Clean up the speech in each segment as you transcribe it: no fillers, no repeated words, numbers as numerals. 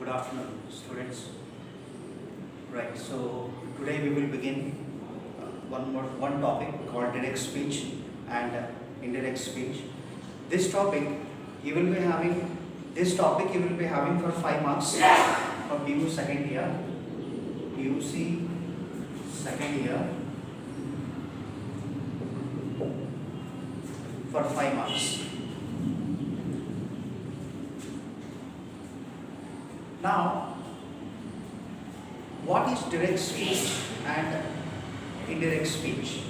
Good afternoon, students. Right, so today we will begin one topic called direct speech and indirect speech. This topic you will be having for 5 months for PU second year, PUC second year for 5 months. Now, what is direct speech and indirect speech?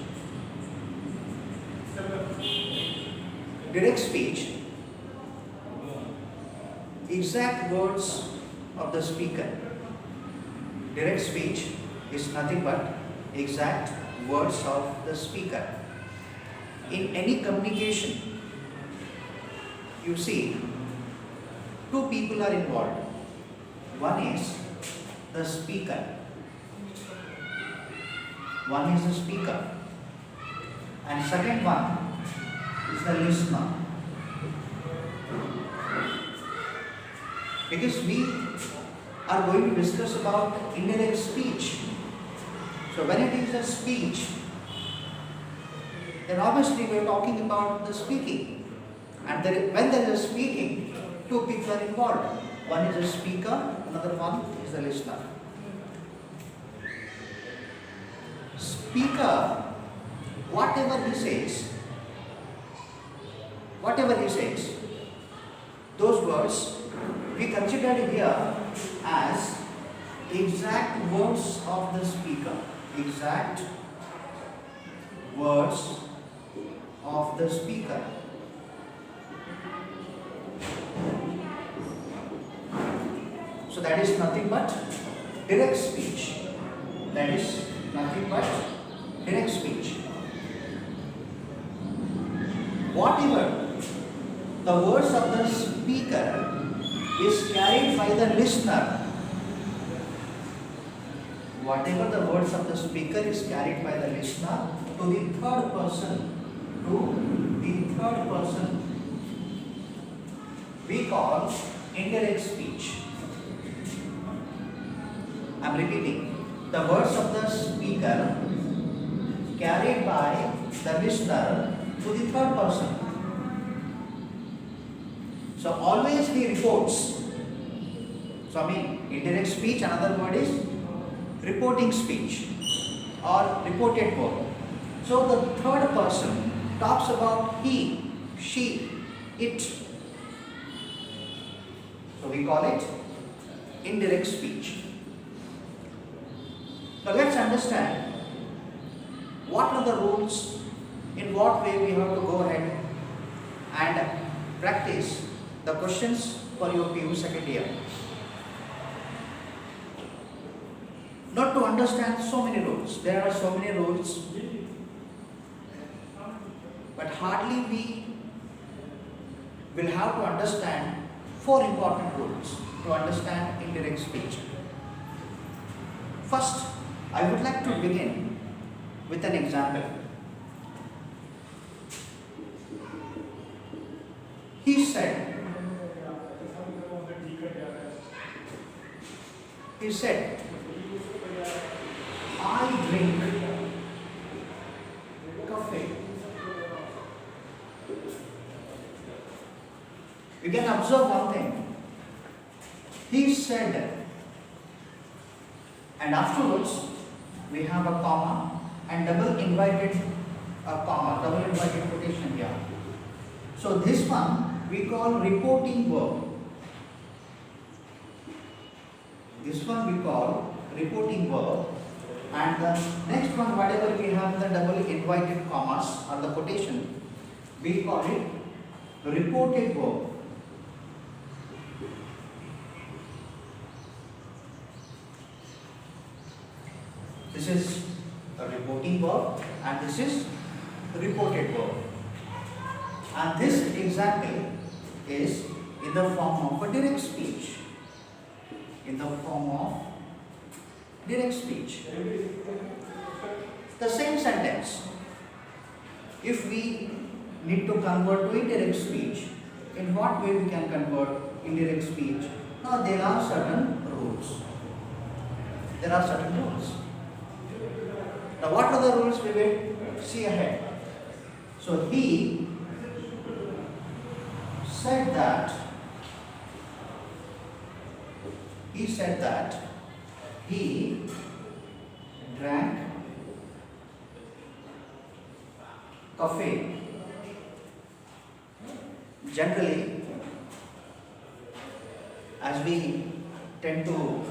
Direct speech, exact words of the speaker. Direct speech is nothing but exact words of the speaker. In any communication, you see, two people are involved. One is the speaker. One is the speaker. And second one is the listener. Because we are going to discuss about indirect speech. So when it is a speech, then obviously we are talking about the speaking. And when there is a speaking, two people are involved. One is a speaker, another one is the listener. Speaker, whatever he says, those words we consider here as exact words of the speaker. Exact words of the speaker. So that is nothing but direct speech. That is nothing but direct speech. Whatever the words of the speaker is carried by the listener. Whatever the words of the speaker is carried by the listener to the third person. We call indirect speech. I am repeating. The words of the speaker carried by the listener to the third person. So always he reports. So indirect speech, another word is reporting speech or reported word. So the third person talks about he, she, it. So we call it indirect speech. Now let's understand what are the rules, in what way we have to go ahead and practice the questions for your PU second year. Not to understand so many rules, there are so many rules, but hardly we will have to understand 4 important rules to understand indirect speech. First, I would like to begin with an example. He said, I drink coffee. You can observe one thing. He said, and afterwards we have a comma and double invited quotation here. So this one we call reporting verb. And the next one, whatever we have the double invited commas or the quotation, we call it reported verb. This is a reporting verb and this is reported verb. And this example is in the form of a direct speech. The same sentence, if we need to convert to indirect speech, in what way we can convert indirect speech Now there are certain rules. There are certain rules. Now what are the rules we will see ahead? So he said that he drank coffee. Generally, as we tend to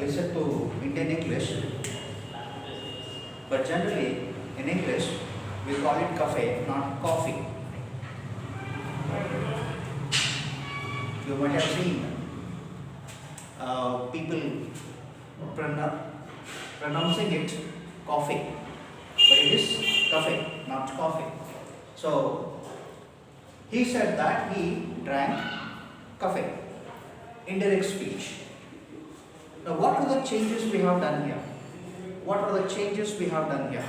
listen to Indian English, but generally in English we call it cafe, not coffee. You might have seen people pronouncing it coffee, but it is cafe, not coffee. So he said that he drank coffee. Indirect speech. Now what are the changes we have done here? What are the changes we have done here?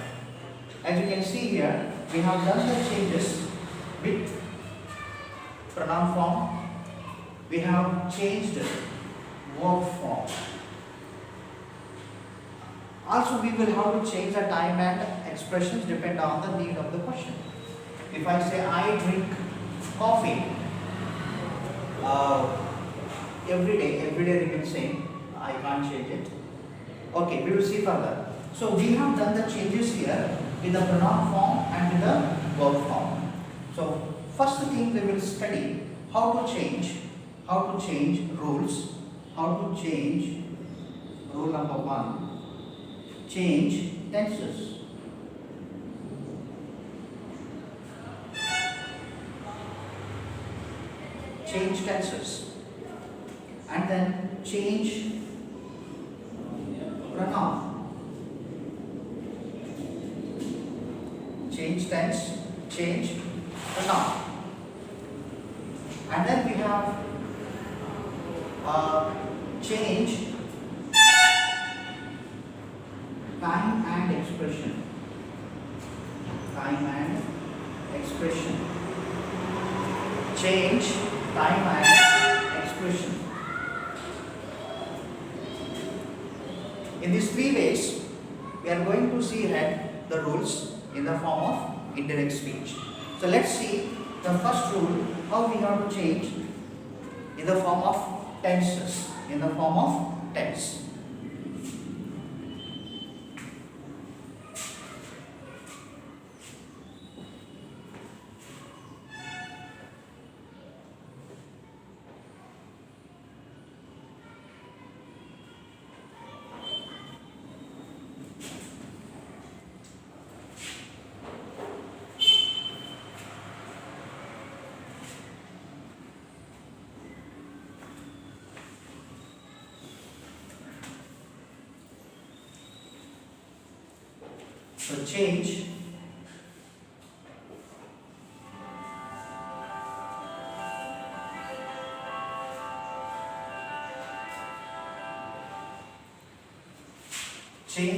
As you can see here, we have done the changes with pronoun form. We have changed verb form. Also we will have to change the time and expressions depend on the need of the question. If I say I drink coffee every day remains same, I can't change it. Okay, we will see further. So we have done the changes here in the pronoun form and in the verb form. So first thing we will study how to change rules. How to change rule number 1. Change tenses. Change tenses. And then change pronoun. Change tense, change pronoun. And then we have change time and expression. Time and expression. Change time and expression. In these 3 ways, we are going to see ahead the rules in the form of indirect speech. So let's see the first rule, how we have to change in the form of tenses. In the form of tense. So change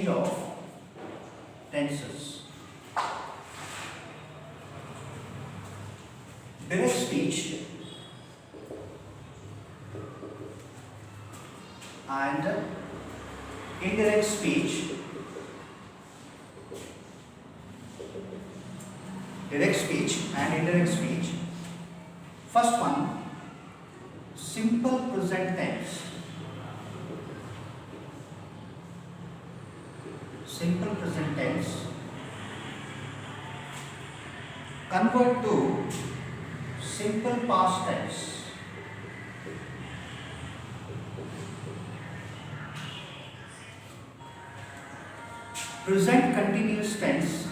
of tenses. Direct speech and indirect speech. Direct speech and indirect speech. First one, simple present tense. Simple present tense. Convert to simple past tense. Present continuous tense.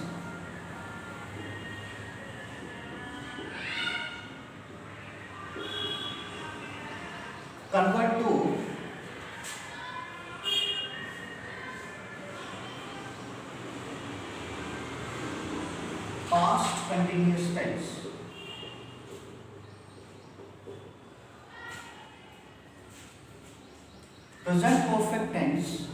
Convert to past continuous tense. Present perfect tense.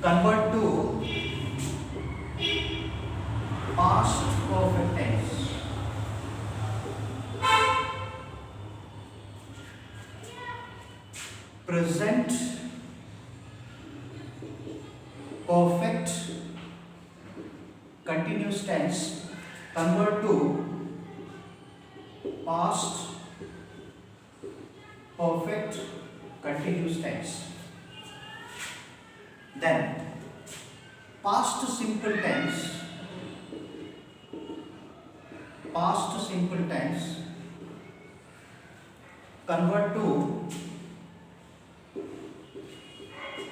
Convert to past present perfect continuous tense convert to past perfect continuous tense. Then past simple tense convert to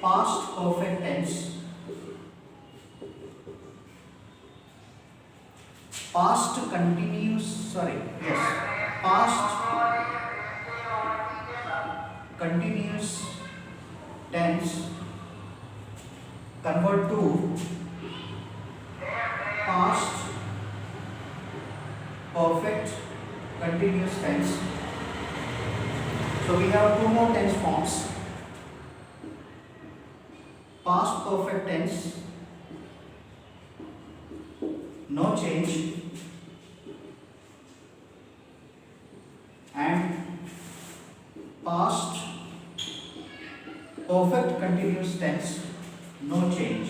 past perfect tense. Past continuous tense convert to past perfect continuous tense. So we have two more tense forms. Past perfect tense, no change, and past perfect continuous tense, no change.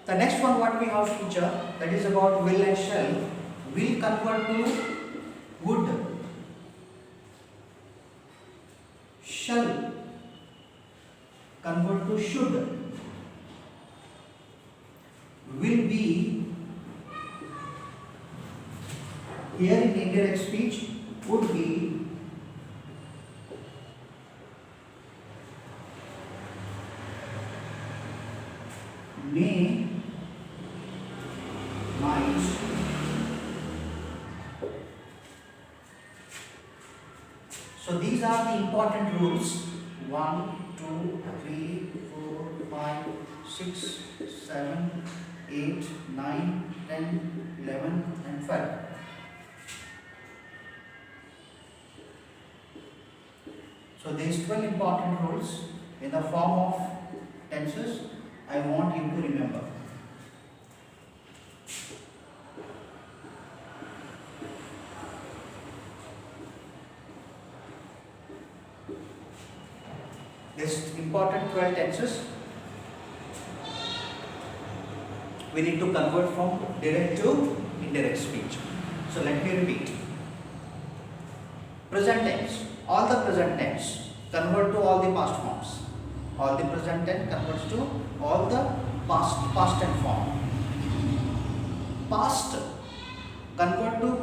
The next one what we have feature, that is about will and shall. Will convert to would. Shall convert to should. Will be, here in indirect speech, would be, may, might, so these are the important rules. 1, 2, 3, 4, 5, 6, 7, 8, 9, 10, 11 and 12. So these 12 important rules in the form of tenses I want you to remember. This important 12 tenses we need to convert from direct to indirect speech. So let me repeat. Present tense, all the present tense convert to all the past forms. All the present tense converts to all the past tense form. Past convert to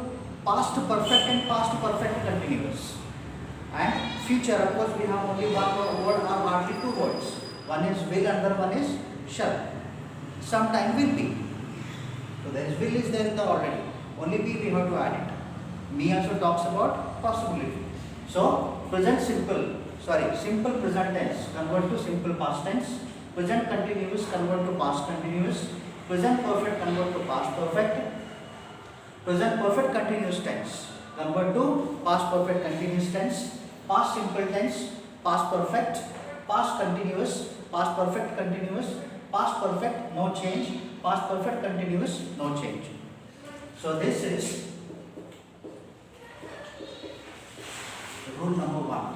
past perfect and past perfect continuous. And future, of course, we have only one word or hardly two words. One is will, another one is shall. Sometime will be. So there is will is there already. Only be we have to add it. Me also talks about possibility. So simple present tense convert to simple past tense. Present continuous convert to past continuous. Present perfect convert to past perfect. Present perfect continuous tense convert to past perfect continuous tense. Past simple tense, past perfect, past continuous, past perfect continuous, past perfect, no change, past perfect continuous, no change. So this is rule number 1.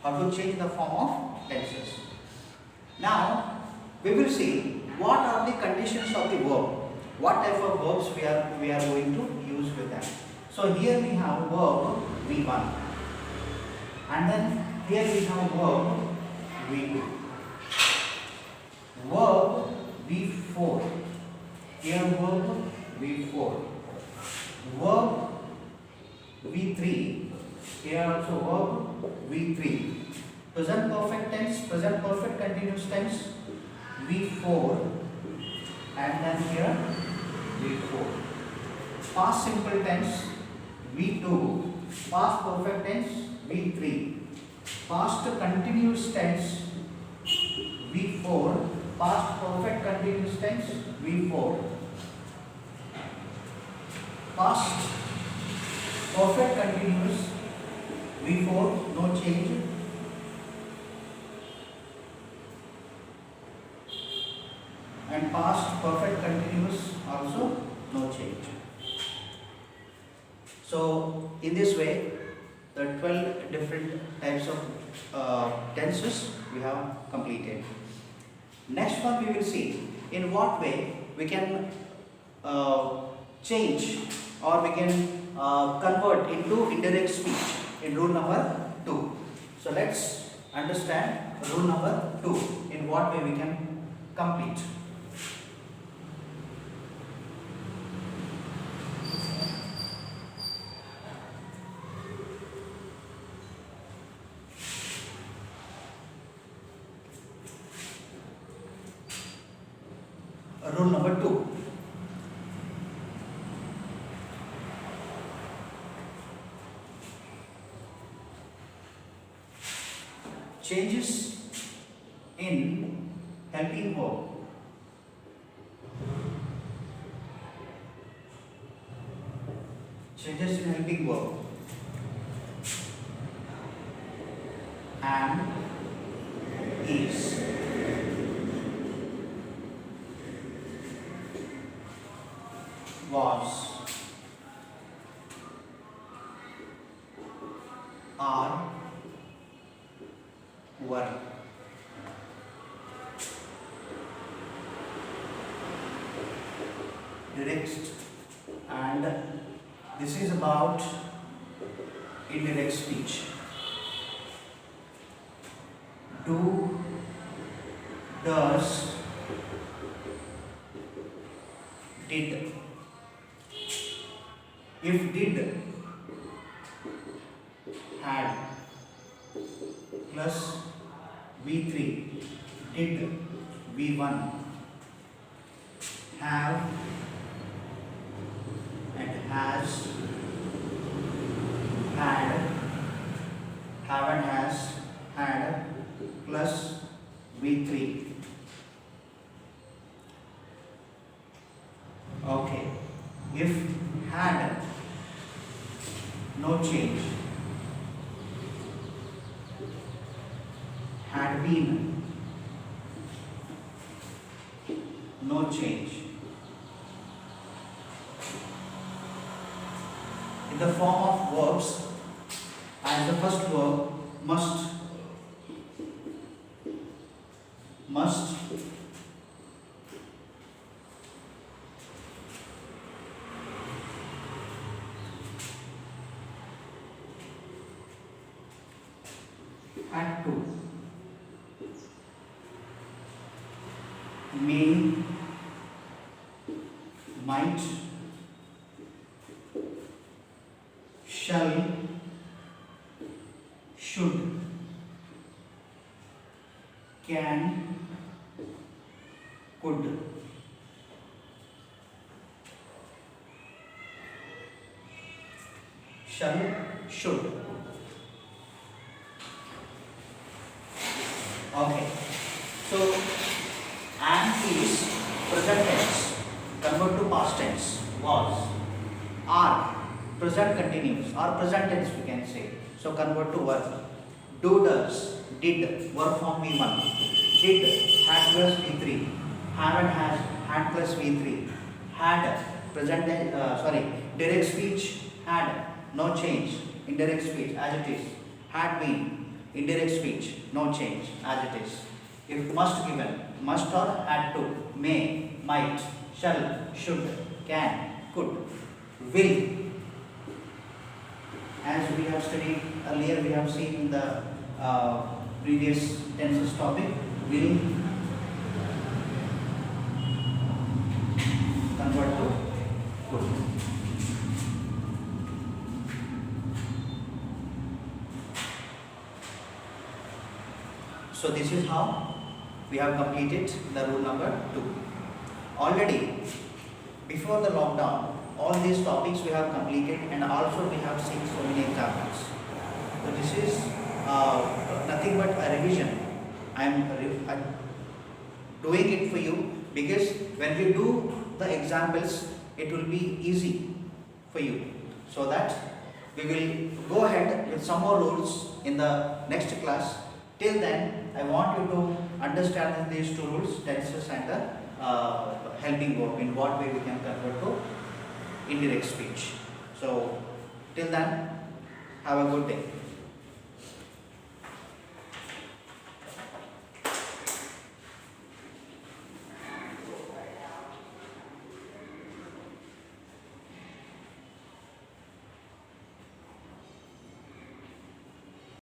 How to change the form of tenses. Now we will see what are the conditions of the verb. What type of verbs we are going to use with them. So here we have verb V1 and then here we have verb V2, verb V4, here verb V4, verb V3, here also verb V3, present perfect tense, present perfect continuous tense V4 and then here V4, past simple tense V2, past perfect tense V3, past continuous tense V4, past perfect continuous tense V4, past perfect continuous V4, no change, and past perfect continuous also no change. So in this way, the 12 different types of tenses we have completed. Next one we will see in what way we can change or we can convert into indirect speech in rule number 2. So let's understand rule number 2, in what way we can complete. Rule number 2. Changes in helping verb. Changes in helping verb. And is. Was. Are. Were. Direct, and this is about indirect speech. Do, does, did. If did, had, plus V3, did, V1, have and has, had, have and has, had, plus V3. Okay. If had, no change. Had been, no change. In the form of verbs, as the first verb, must, had to, may, might, shall, should, can, could. Shall, should. Okay. So, and is present tense, convert to past tense, was. Are, present continuous or present tense we can say, so convert to were. Do, does, did, verb form V1. Did, had plus V3. Have and has, had plus V3. Had, present tense, direct speech, had, no change, indirect speech as it is. Had been, indirect speech, no change as it is. If must given, must or had to, may, might, shall, should, can, could, will. As we have studied earlier, we have seen in the previous tenses topic, will convert to could. So this is how we have completed the rule number 2. Already before the lockdown, all these topics we have completed, and also we have seen so many examples. So this is nothing but a revision. I am doing it for you because when we do the examples, it will be easy for you. So that we will go ahead with some more rules in the next class. Till then, I want you to understand these two rules, tenses and the helping verb, in what way we can convert to indirect speech. So Till then, have a good day.